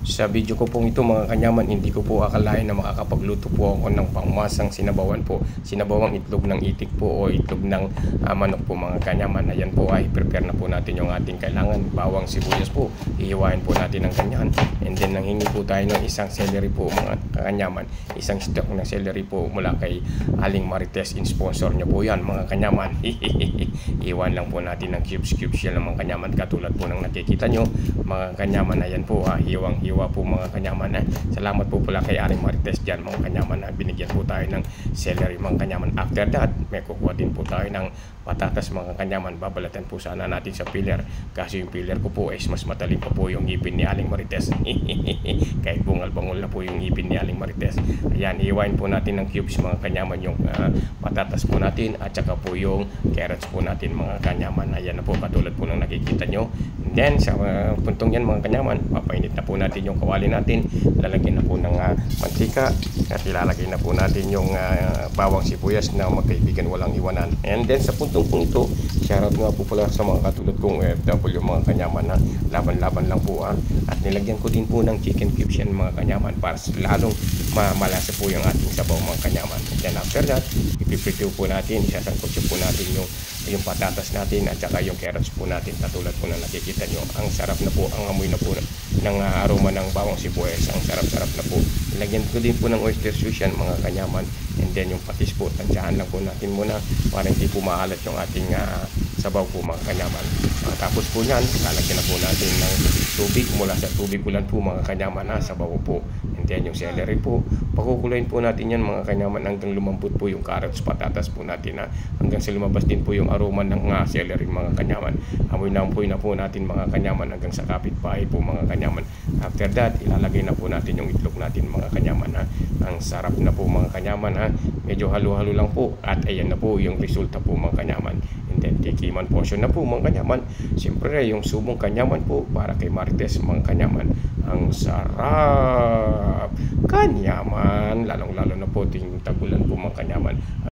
Sa video ko pong ito mga kanyaman, hindi ko po akalain na makakapagluto po ako ng pangmasang sinabawan po. Sinabawang itlog ng itik po o itlog ng manok po mga kanyaman. Ayan po ay prepare na po natin yung ating kailangan. Bawang sibuyas po, ihiwain po natin ng ganyan. And then nanghingi po tayo ng isang celery po mga kanyaman. Isang stock ng celery po mula kay Aling Marites. In-sponsor nyo po yan mga kanyaman. Ihiwain lang po natin ng cubes yan mga kanyaman. Katulad po ng nakikita nyo mga kanyaman. Ayan po hiwa po mga kanyaman. Salamat po pala kay Aling Marites dyan mga kanyaman. Binigyan po tayo ng celery mga kanyaman. After that, may kukuha din po tayo ng patatas mga kanyaman. Babalatan po sana natin sa peeler. Kasi yung peeler ko po is mas matalim pa po yung ngipin ni Aling Marites. Kahit bungal-bangol na po yung ngipin ni Aling Marites. Ayan, iwain po natin ng cubes mga kanyaman yung patatas po natin at saka po yung carrots po natin mga kanyaman. Ayan na po katulad po ng nakikita nyo. And then sa puntong yan mga kanyaman, papainit na po natin yung kawali natin. Lalagyan na po ng mantika at ilalagay na po natin yung bawang sibuyas na magkaibigan walang iwanan. And then sa puntong po ito, shoutout nga po pala sa mga katulad kong OFW mga kanyaman na laban-laban lang po at nilagyan ko din po ng chicken cubes yan mga kanyaman para lalong malasa po yung ating sabaw mga kanyaman. And then after that, ipiprito po natin, isasangkotso po natin yung patatas natin at saka yung carrots po natin katulad po na nakikita nyo. Ang sarap na po, ang amoy na po ng aroma ng bawang sibuyas. Ang sarap-sarap na po. Ilagyan ko din po ng oyster sauce yan mga kanyaman. And then yung patis po, tansyahan lang po natin muna para hindi po maalat yung ating sabaw po mga kanyaman. Tapos po yan, lalagyan na po natin ng tubig. Mula sa tubig ulan po mga kanyaman sabaw po. And then yung celery po, pakukulayin po natin yan mga kanyaman hanggang lumambot po yung carrots, patatas po natin hanggang sa lumabas din po yung aroma ng celery mga kanyaman. Amoy na po natin mga kanyaman hanggang sa kapitbahay po mga kanyaman. After that, ilalagay na po natin yung itlog natin mga kanyaman Ang sarap na po mga kanyaman Medyo halo-halo lang po at ayan na po yung resulta po mga kanyaman. And then tikiman portion na po mga kanyaman. Siyempre yung subong kanyaman po para kay Marites mga kanyaman. Ang sarap kanyaman, lalong-lalo na po ting tagulan po mga kanyaman.